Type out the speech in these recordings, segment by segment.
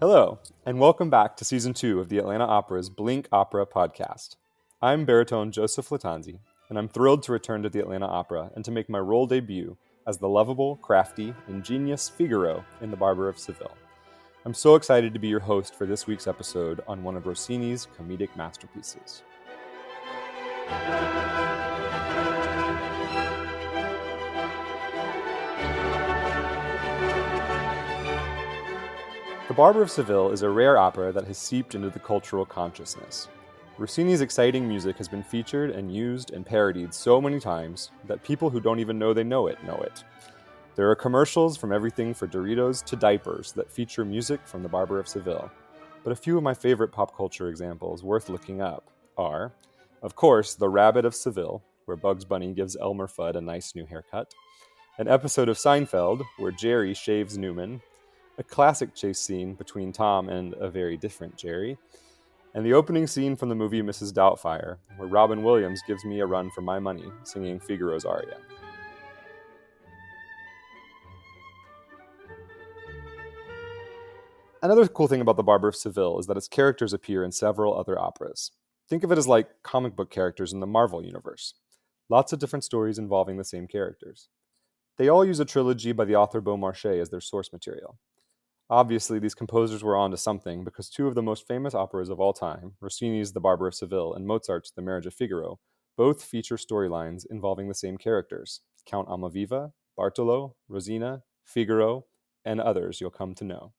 Hello, and welcome back to Season 2 of the Atlanta Opera's BlinkOpera podcast. I'm baritone Joseph Lattanzi, and I'm thrilled to return to the Atlanta Opera and to make my role debut as the lovable, crafty, ingenious Figaro in The Barber of Seville. I'm so excited to be your host for this week's episode on one of Rossini's comedic masterpieces. The Barber of Seville is a rare opera that has seeped into the cultural consciousness. Rossini's exciting music has been featured and used and parodied so many times that people who don't even know they know it know it. There are commercials from everything for Doritos to diapers that feature music from The Barber of Seville. But a few of my favorite pop culture examples worth looking up are, of course, The Rabbit of Seville, where Bugs Bunny gives Elmer Fudd a nice new haircut, an episode of Seinfeld where Jerry shaves Newman, a classic chase scene between Tom and a very different Jerry, and the opening scene from the movie Mrs. Doubtfire, where Robin Williams gives me a run for my money singing Figaro's aria. Another cool thing about The Barber of Seville is that its characters appear in several other operas. Think of it as like comic book characters in the Marvel universe. Lots of different stories involving the same characters. They all use a trilogy by the author Beaumarchais as their source material. Obviously, these composers were onto something because two of the most famous operas of all time, Rossini's The Barber of Seville and Mozart's The Marriage of Figaro, both feature storylines involving the same characters, Count Almaviva, Bartolo, Rosina, Figaro, and others you'll come to know.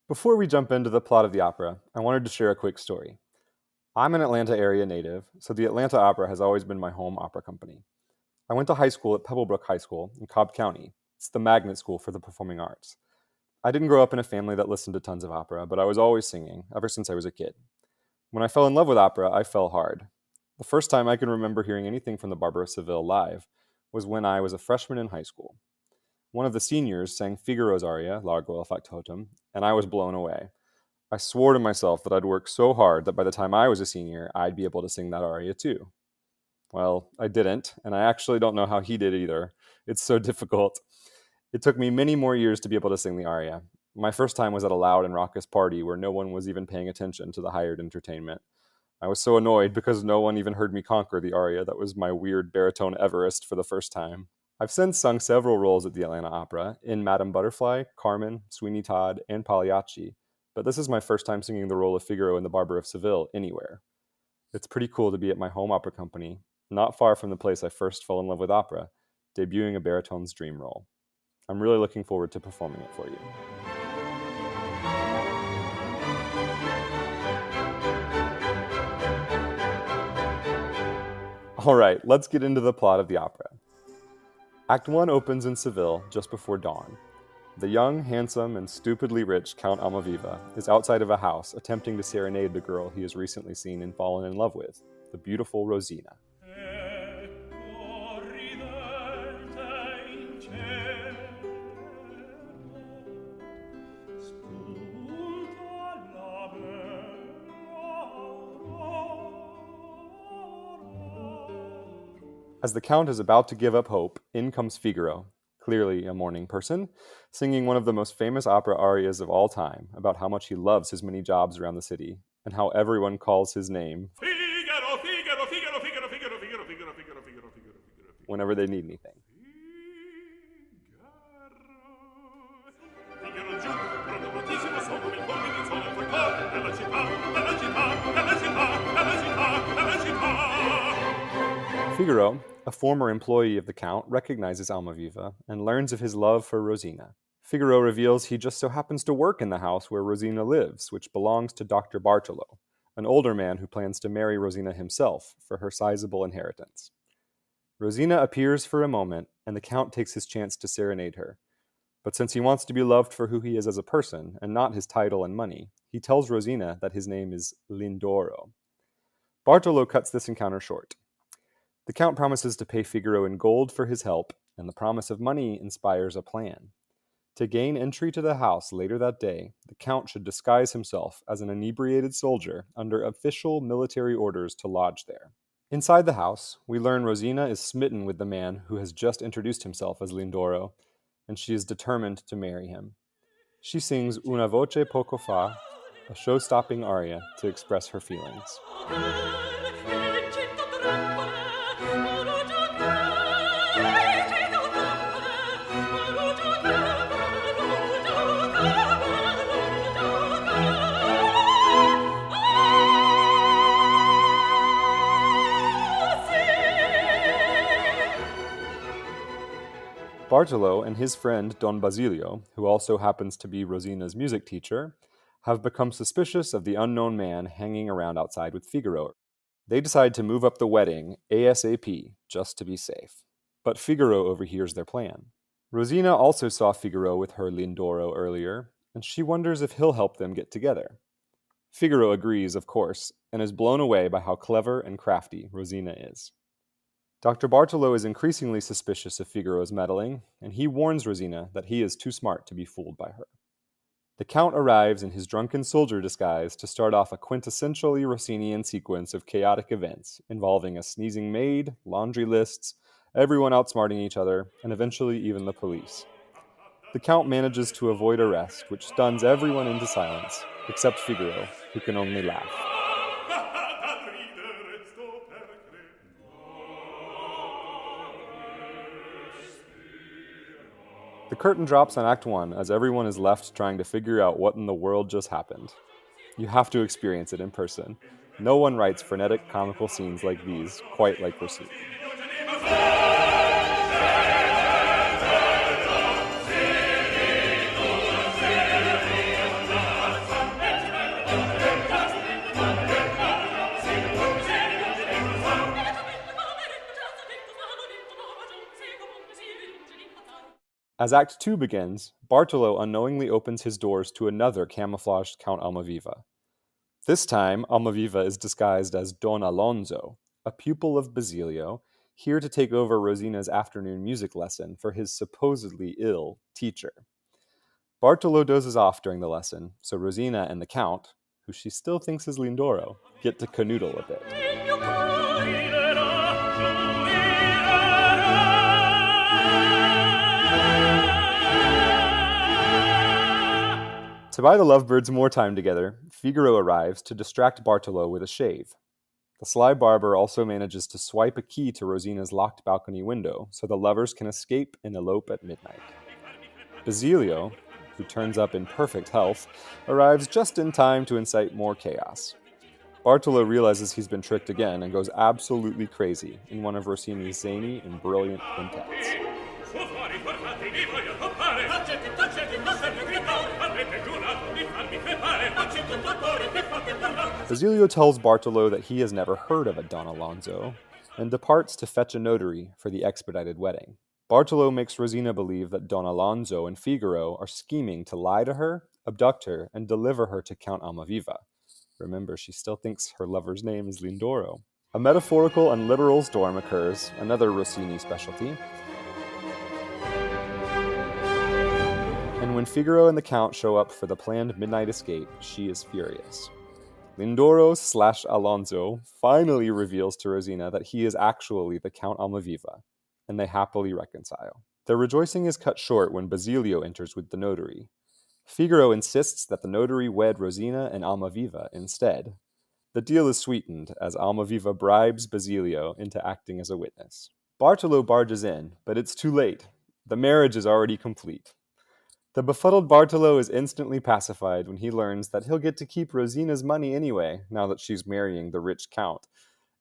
Before we jump into the plot of the opera, I wanted to share a quick story. I'm an Atlanta area native, so the Atlanta Opera has always been my home opera company. I went to high school at Pebblebrook High School in Cobb County. It's the magnet school for the performing arts. I didn't grow up in a family that listened to tons of opera, but I was always singing, ever since I was a kid. When I fell in love with opera, I fell hard. The first time I can remember hearing anything from The Barber of Seville live was when I was a freshman in high school. One of the seniors sang Figaro's aria, Largo il factotum, and I was blown away. I swore to myself that I'd work so hard that by the time I was a senior, I'd be able to sing that aria too. Well, I didn't, and I actually don't know how he did either. It's so difficult. It took me many more years to be able to sing the aria. My first time was at a loud and raucous party where no one was even paying attention to the hired entertainment. I was so annoyed because no one even heard me conquer the aria that was my weird baritone Everest for the first time. I've since sung several roles at the Atlanta Opera, in Madame Butterfly, Carmen, Sweeney Todd, and Pagliacci, but this is my first time singing the role of Figaro in The Barber of Seville anywhere. It's pretty cool to be at my home opera company, not far from the place I first fell in love with opera, debuting a baritone's dream role. I'm really looking forward to performing it for you. All right, let's get into the plot of the opera. Act 1 opens in Seville just before dawn. The young, handsome, and stupidly rich Count Almaviva is outside of a house attempting to serenade the girl he has recently seen and fallen in love with, the beautiful Rosina. As the Count is about to give up hope, in comes Figaro, clearly a morning person, singing one of the most famous opera arias of all time about how much he loves his many jobs around the city and how everyone calls his name Figaro, Figaro, Figaro, Figaro, Figaro, Figaro, Figaro, Figaro, Figaro, Figaro. whenever they need anything. Figaro giù, pronto moltissimo, sopra il colmi di sole, poi dalla città, dalla città, dalla città, dalla città, dalla città. Figaro, a former employee of the Count, recognizes Almaviva and learns of his love for Rosina. Figaro reveals he just so happens to work in the house where Rosina lives, which belongs to Dr. Bartolo, an older man who plans to marry Rosina himself for her sizable inheritance. Rosina appears for a moment, and the Count takes his chance to serenade her. But since he wants to be loved for who he is as a person, and not his title and money, he tells Rosina that his name is Lindoro. Bartolo cuts this encounter short. The Count promises to pay Figaro in gold for his help, and the promise of money inspires a plan. To gain entry to the house later that day, the Count should disguise himself as an inebriated soldier under official military orders to lodge there. Inside the house, we learn Rosina is smitten with the man who has just introduced himself as Lindoro, and she is determined to marry him. She sings Una voce poco fa, a show-stopping aria to express her feelings. Bartolo and his friend Don Basilio, who also happens to be Rosina's music teacher, have become suspicious of the unknown man hanging around outside with Figaro. They decide to move up the wedding ASAP, just to be safe. But Figaro overhears their plan. Rosina also saw Figaro with her Lindoro earlier, and she wonders if he'll help them get together. Figaro agrees, of course, and is blown away by how clever and crafty Rosina is. Dr. Bartolo is increasingly suspicious of Figaro's meddling, and he warns Rosina that he is too smart to be fooled by her. The Count arrives in his drunken soldier disguise to start off a quintessentially Rossinian sequence of chaotic events involving a sneezing maid, laundry lists, everyone outsmarting each other, and eventually even the police. The Count manages to avoid arrest, which stuns everyone into silence, except Figaro, who can only laugh. The curtain drops on Act 1 as everyone is left trying to figure out what in the world just happened. You have to experience it in person. No one writes frenetic comical scenes like these quite like Rossini. As Act 2 begins, Bartolo unknowingly opens his doors to another camouflaged Count Almaviva. This time, Almaviva is disguised as Don Alonso, a pupil of Basilio, here to take over Rosina's afternoon music lesson for his supposedly ill teacher. Bartolo dozes off during the lesson, so Rosina and the Count, who she still thinks is Lindoro, get to canoodle a bit. To buy the lovebirds more time together, Figaro arrives to distract Bartolo with a shave. The sly barber also manages to swipe a key to Rosina's locked balcony window so the lovers can escape and elope at midnight. Basilio, who turns up in perfect health, arrives just in time to incite more chaos. Bartolo realizes he's been tricked again and goes absolutely crazy in one of Rossini's zany and brilliant quintets. Basilio tells Bartolo that he has never heard of a Don Alonso, and departs to fetch a notary for the expedited wedding. Bartolo makes Rosina believe that Don Alonso and Figaro are scheming to lie to her, abduct her, and deliver her to Count Almaviva. Remember, she still thinks her lover's name is Lindoro. A metaphorical and literal storm occurs, another Rossini specialty. And when Figaro and the Count show up for the planned midnight escape, she is furious. Lindoro/Alonso finally reveals to Rosina that he is actually the Count Almaviva, and they happily reconcile. Their rejoicing is cut short when Basilio enters with the notary. Figaro insists that the notary wed Rosina and Almaviva instead. The deal is sweetened as Almaviva bribes Basilio into acting as a witness. Bartolo barges in, but it's too late. The marriage is already complete. The befuddled Bartolo is instantly pacified when he learns that he'll get to keep Rosina's money anyway, now that she's marrying the rich count.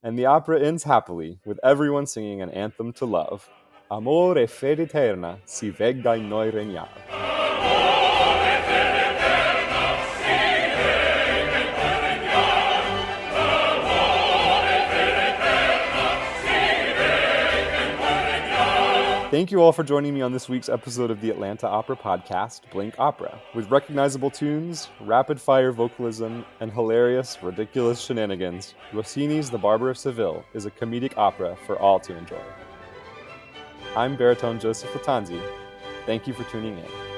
And the opera ends happily, with everyone singing an anthem to love. Amore fede eterna, si vegga in noi regnar. Thank you all for joining me on this week's episode of the Atlanta Opera podcast, BlinkOpera. With recognizable tunes, rapid-fire vocalism, and hilarious, ridiculous shenanigans, Rossini's The Barber of Seville is a comedic opera for all to enjoy. I'm baritone Joseph Lattanzi. Thank you for tuning in.